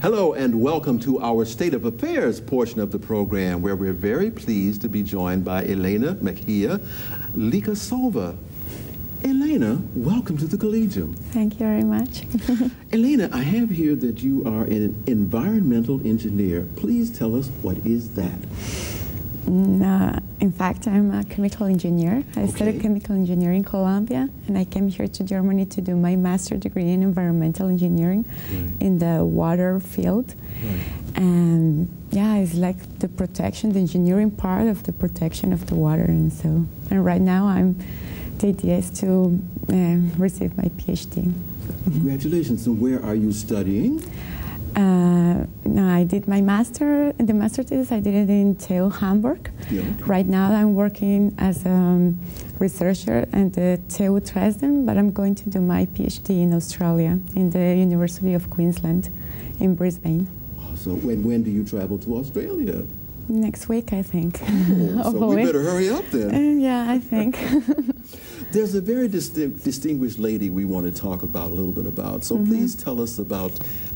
Hello and welcome to our State of Affairs portion of the program, where we're very pleased to be joined by Elena Mejia, Likosova. Elena, welcome to the Collegium. Thank you very much. Elena, I have here that you are an environmental engineer. Please tell us, what is that? In fact, I'm a chemical engineer. I studied chemical engineering in Colombia, and I came here to Germany to do my master's degree in environmental engineering in the water field. And yeah, it's like the protection, the engineering part of the protection of the water. And right now the idea is to receive my PhD. Congratulations. And where are you studying? No, I did my the master thesis, I did it in TU Hamburg. Yeah. Right now I'm working as a researcher at the TU Dresden, but I'm going to do my PhD in Australia, in the University of Queensland, in Brisbane. So when do you travel to Australia? Next week, I think. Oh, so we better hurry up then. Yeah, I think. There's a very distinguished lady we want to talk about a little bit about. So please tell us about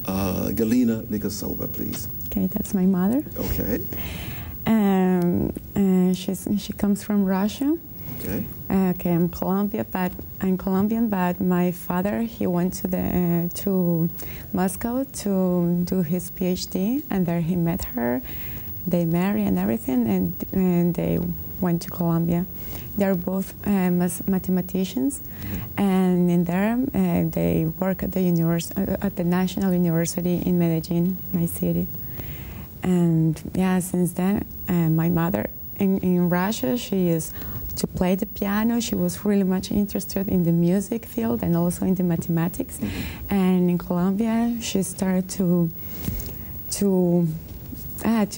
Galina Likosova, please. Okay, that's my mother. Okay. She comes from Russia. Okay. Okay, I'm Colombian, but my father, he went to Moscow to do his PhD, and there he met her. They married and everything, and they went to Colombia. They're both mathematicians, and in there they work at the National University in Medellin, my city. And yeah, since then, my mother in Russia, she used to play the piano. She was really much interested in the music field and also in the mathematics. And in Colombia, she started to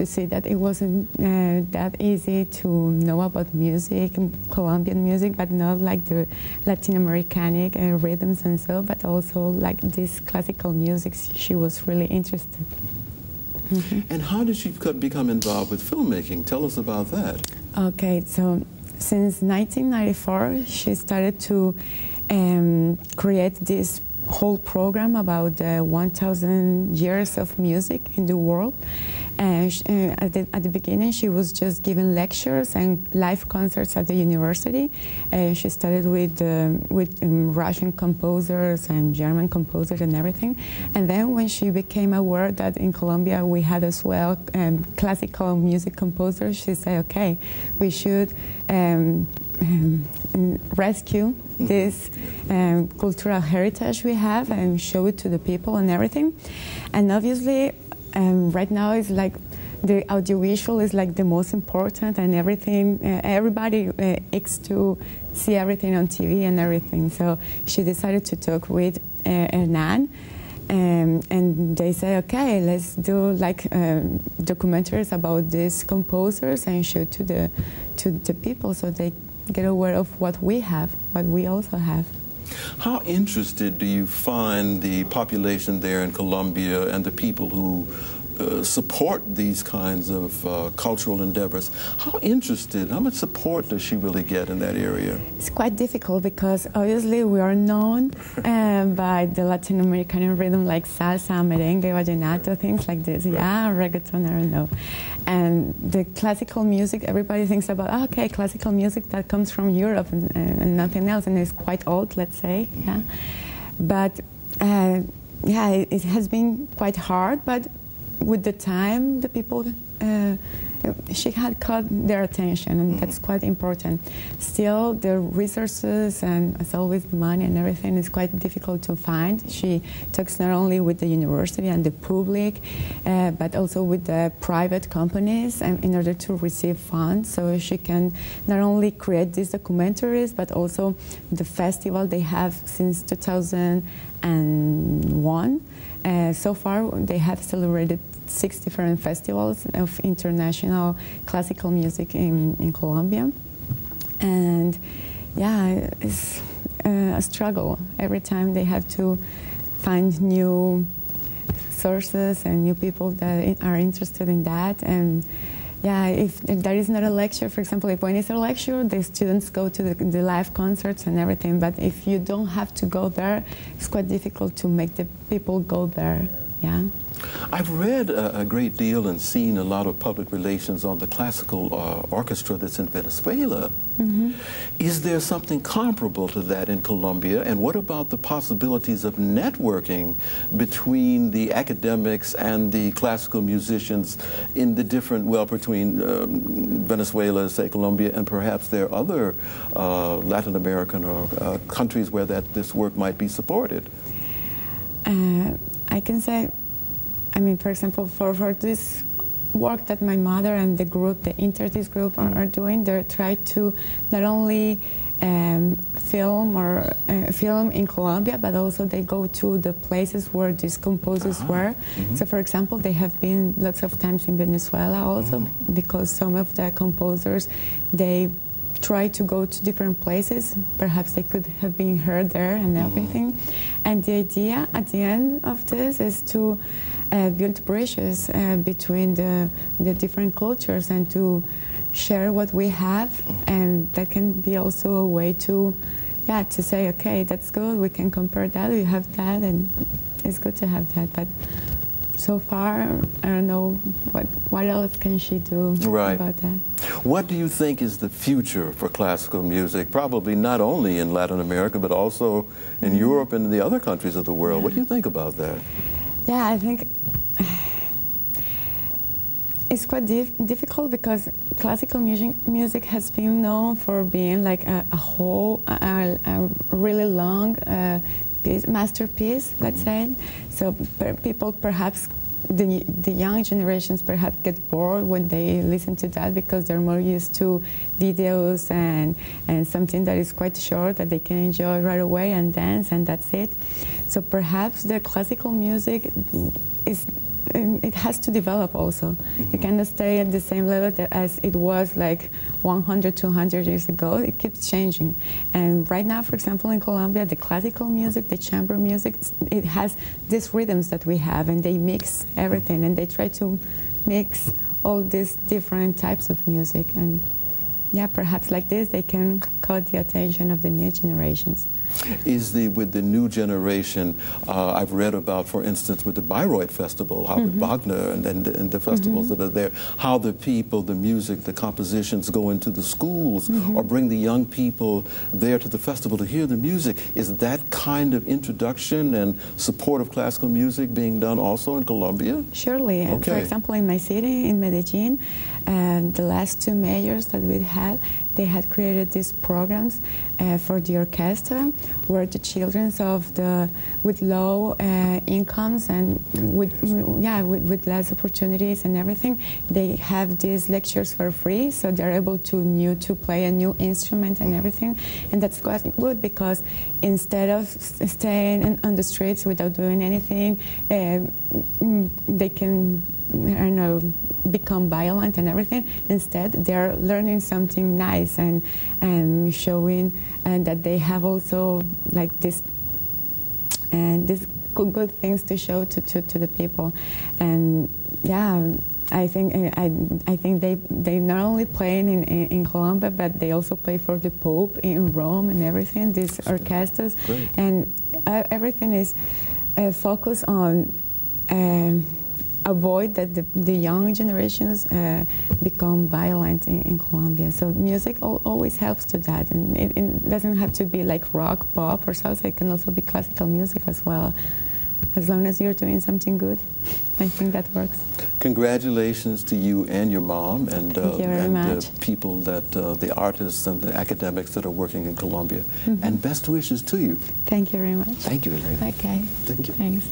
see that it wasn't that easy to know about music, Colombian music, but not like the Latin American rhythms and so, but also like this classical music. She was really interested. And how did she become involved with filmmaking? Tell us about that. Okay, so since 1994, she started to create this whole program about 1,000 years of music in the world. And at the beginning, she was just giving lectures and live concerts at the university. She studied with Russian composers and German composers and everything. And then when she became aware that in Colombia we had as well classical music composers, she said, okay, we should rescue this cultural heritage we have and show it to the people and everything. And obviously, right now it's like the audiovisual is like the most important, and everything. Everybody aches to see everything on TV and everything. So she decided to talk with Hernán, and they say, okay, let's do like documentaries about these composers and show to the people so they get aware of what we have, what we also have. How interested do you find the population there in Colombia and the people who support these kinds of cultural endeavors? How much support does she really get in that area? It's quite difficult because obviously we are known by the Latin American rhythm like salsa, merengue, vallenato, things like this. Yeah, reggaeton, I don't know. And the classical music, everybody thinks about, okay, classical music that comes from Europe and nothing else, and it's quite old, let's say, yeah. But yeah, it has been quite hard, but with the time, the people, she had caught their attention, and that's quite important. Still, the resources and, as always, the money and everything is quite difficult to find. She talks not only with the university and the public, but also with the private companies in order to receive funds. So she can not only create these documentaries, but also the festival they have since 2001. So far, they have celebrated 6 different festivals of international classical music in Colombia. And yeah, it's a struggle. Every time they have to find new sources and new people that are interested in that. And yeah, if there is not a lecture, for example, if when it's a lecture, the students go to the live concerts and everything. But if you don't have to go there, it's quite difficult to make the people go there. yeah. I've read a great deal and seen a lot of public relations on the classical orchestra that's in Venezuela. Is there something comparable to that in Colombia? And what about the possibilities of networking between the academics and the classical musicians in the different, well, between Venezuela, say Colombia, and perhaps there are other Latin American or countries where this work might be supported? I can say, I mean, for example, for this work that my mother and the group, the Interdis group, are doing, they try to not only film in Colombia, but also they go to the places where these composers were. So, for example, they have been lots of times in Venezuela also, because some of the composers, they try to go to different places. Perhaps they could have been heard there and everything. And the idea at the end of this is to build bridges between the different cultures and to share what we have, and that can be also a way to, to say, okay, that's good, we can compare that, we have that, and it's good to have that. But so far, I don't know what else can she do about that. What do you think is the future for classical music? Probably not only in Latin America, but also in Europe and in the other countries of the world. What do you think about that? Yeah, I think it's quite difficult because classical music has been known for being like a really long masterpiece, let's say. So people perhaps, the young generations perhaps get bored when they listen to that because they're more used to videos and something that is quite short that they can enjoy right away and dance, and that's it. So perhaps the classical music it has to develop also. It cannot stay at the same level as it was like 100, 200 years ago. It keeps changing. And right now, for example, in Colombia, the classical music, the chamber music, it has these rhythms that we have, and they mix everything, and they try to mix all these different types of music. And yeah, perhaps like this, they can caught the attention of the new generations. With the new generation, I've read about, for instance, with the Bayreuth Festival, how with Wagner and the festivals that are there, how the people, the music, the compositions go into the schools or bring the young people there to the festival to hear the music. Is that kind of introduction and support of classical music being done also in Colombia? Surely. Okay. For example, in my city, in Medellin, the last two mayors that we had, they had created these programs for the orchestra, where the children with low incomes and with less opportunities and everything, they have these lectures for free, so they're able to play a new instrument and everything, and that's quite good because instead of staying on the streets without doing anything, they can, I don't know, become violent and everything. Instead, they're learning something nice and showing that they have also like this good things to show to the people. And yeah, I think they not only play in Colombia, but they also play for the Pope in Rome and everything. These orchestras. Great. And everything is focused on avoid that the young generations become violent in Colombia. So music always helps to that, and it doesn't have to be like rock, pop, or salsa. It can also be classical music as well. As long as you're doing something good, I think that works. Congratulations to you and your mom and the people the artists and the academics that are working in Colombia. And best wishes to you. Thank you very much. Thank you, Elena. Okay. Thank you. Thanks.